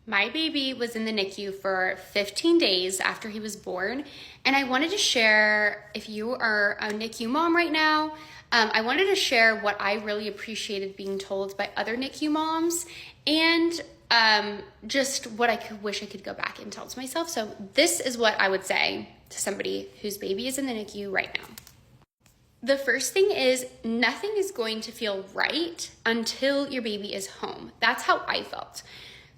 My baby was in the NICU for 15 days after he was born, and I wanted to share, if you are a NICU mom right now, I wanted to share what I really appreciated being told by other NICU moms, and just what I wish I could go back and tell to myself. So this is what I would say to somebody whose baby is in the NICU right now. The first thing is, nothing is going to feel right until your baby is home. That's how I felt.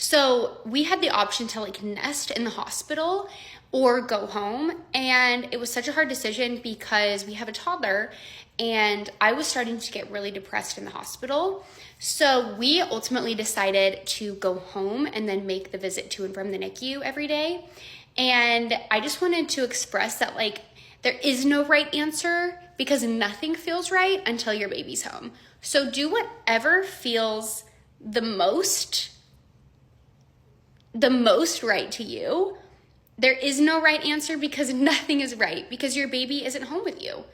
So we had the option to nest in the hospital or go home. And it was such a hard decision because we have a toddler and I was starting to get really depressed in the hospital. So we ultimately decided to go home and then make the visit to and from the NICU every day. And I just wanted to express that there is no right answer because nothing feels right until your baby's home. So do whatever feels the most right to you. There is no right answer because nothing is right because your baby isn't home with you.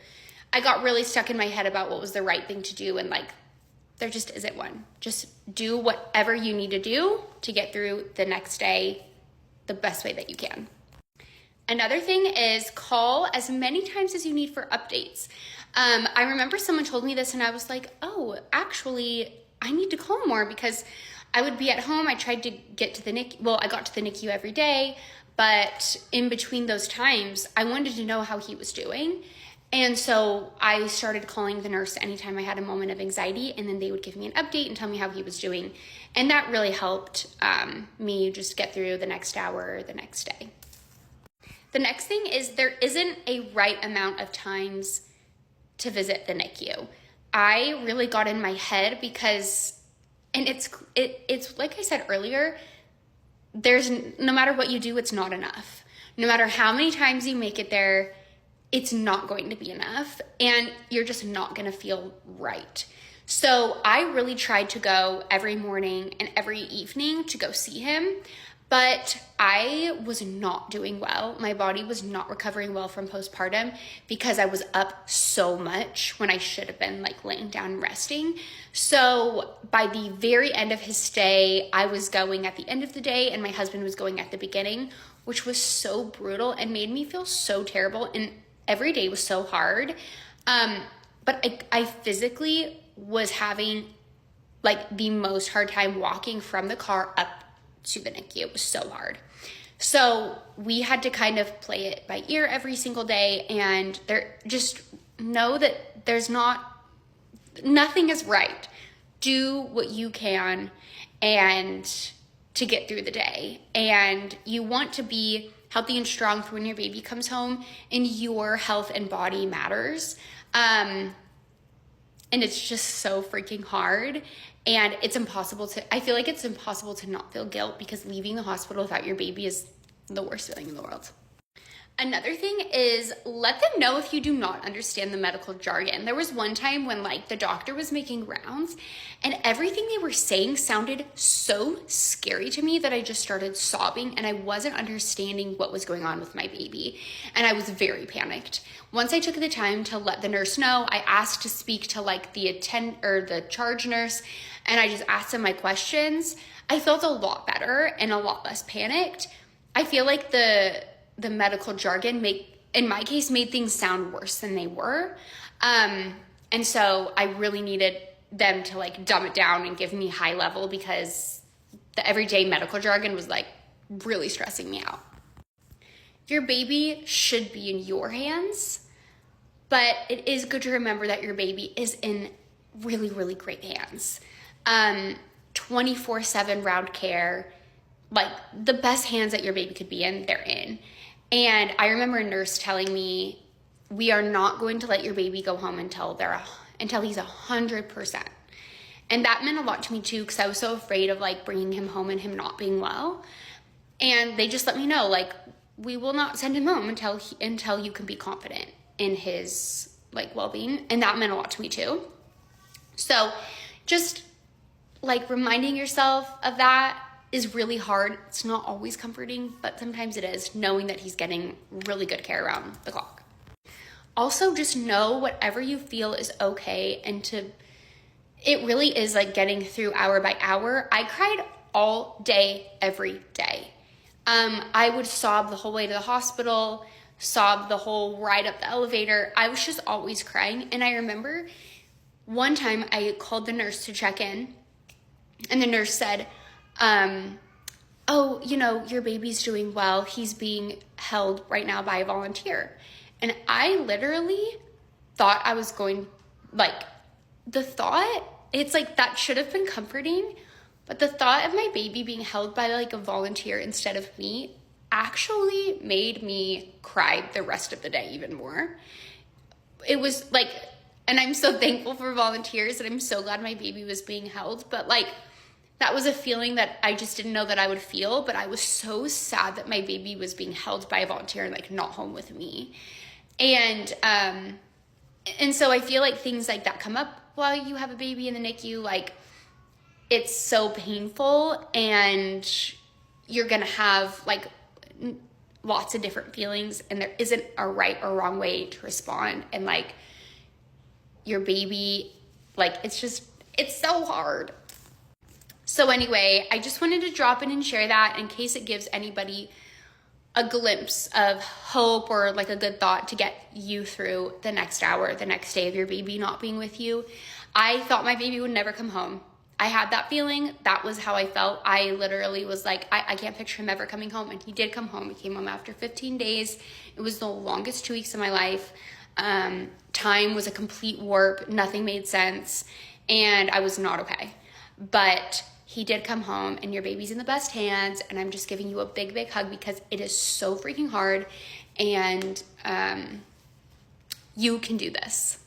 I got really stuck in my head about what was the right thing to do, and there just isn't one. Just do whatever you need to do to get through the next day the best way that you can. Another thing is call as many times as you need for updates. I remember someone told me this and I was like, oh, actually, I need to call more because I would be at home. I tried to get to the NICU. Well, I got to the NICU every day, but in between those times, I wanted to know how he was doing. And so I started calling the nurse anytime I had a moment of anxiety, and then they would give me an update and tell me how he was doing. And that really helped me just get through the next hour, the next day. The next thing is there isn't a right amount of times to visit the NICU. I really got in my head because, and it's like I said earlier, no matter what you do, it's not enough. No matter how many times you make it there, it's not going to be enough and you're just not going to feel right. So I really tried to go every morning and every evening to go see him, but I was not doing well. My body was not recovering well from postpartum because I was up so much when I should have been laying down and resting. So by the very end of his stay, I was going at the end of the day and my husband was going at the beginning, which was so brutal and made me feel so terrible. And every day was so hard. But I physically was having the most hard time walking from the car up to the NICU. It was so hard. So we had to kind of play it by ear every single day, and just know that nothing is right. Do what you can and to get through the day. And you want to be healthy and strong for when your baby comes home, and your health and body matters. And it's just so freaking hard. And I feel like it's impossible to not feel guilt because leaving the hospital without your baby is the worst feeling in the world. Another thing is let them know if you do not understand the medical jargon. There was one time when the doctor was making rounds and everything they were saying sounded so scary to me that I just started sobbing and I wasn't understanding what was going on with my baby. And I was very panicked. Once I took the time to let the nurse know, I asked to speak to the charge nurse, and I just asked them my questions. I felt a lot better and a lot less panicked. I feel like the medical jargon in my case made things sound worse than they were. And so I really needed them to dumb it down and give me high level because the everyday medical jargon was really stressing me out. Your baby should be in your hands, but it is good to remember that your baby is in really, really great hands. 24/7 round care, the best hands that your baby could be in, they're in. And I remember a nurse telling me, we are not going to let your baby go home until he's 100%. And that meant a lot to me too, because I was so afraid of bringing him home and him not being well. And they just let me know, we will not send him home until you can be confident in his well-being. And that meant a lot to me too. So just reminding yourself of that is really hard. It's not always comforting, but sometimes it is, knowing that he's getting really good care around the clock. Also, just know whatever you feel is okay, and it really is getting through hour by hour. I cried all day, every day. I would sob the whole way to the hospital, sob the whole ride up the elevator. I was just always crying. And I remember one time I called the nurse to check in, and the nurse said, oh, you know, your baby's doing well. He's being held right now by a volunteer. And I literally thought I was going, like, the thought, it's like that should have been comforting, but the thought of my baby being held by like a volunteer instead of me actually made me cry the rest of the day even more. It was like, and I'm so thankful for volunteers, and I'm so glad my baby was being held, but like, that was a feeling that I just didn't know that I would feel, but I was so sad that my baby was being held by a volunteer and like not home with me. And so I feel like things like that come up while you have a baby in the NICU. Like, it's so painful, and you're gonna have like lots of different feelings, and there isn't a right or wrong way to respond. And like, your baby, like, it's so hard. So anyway, I just wanted to drop in and share that in case it gives anybody a glimpse of hope or like a good thought to get you through the next hour, the next day of your baby not being with you. I thought my baby would never come home. I had that feeling. That was how I felt. I literally was like, I can't picture him ever coming home. And he did come home. He came home after 15 days. It was the longest 2 weeks of my life. Time was a complete warp. Nothing made sense. And I was not okay. But he did come home, and your baby's in the best hands. And I'm just giving you a big, big hug because it is so freaking hard. And you can do this.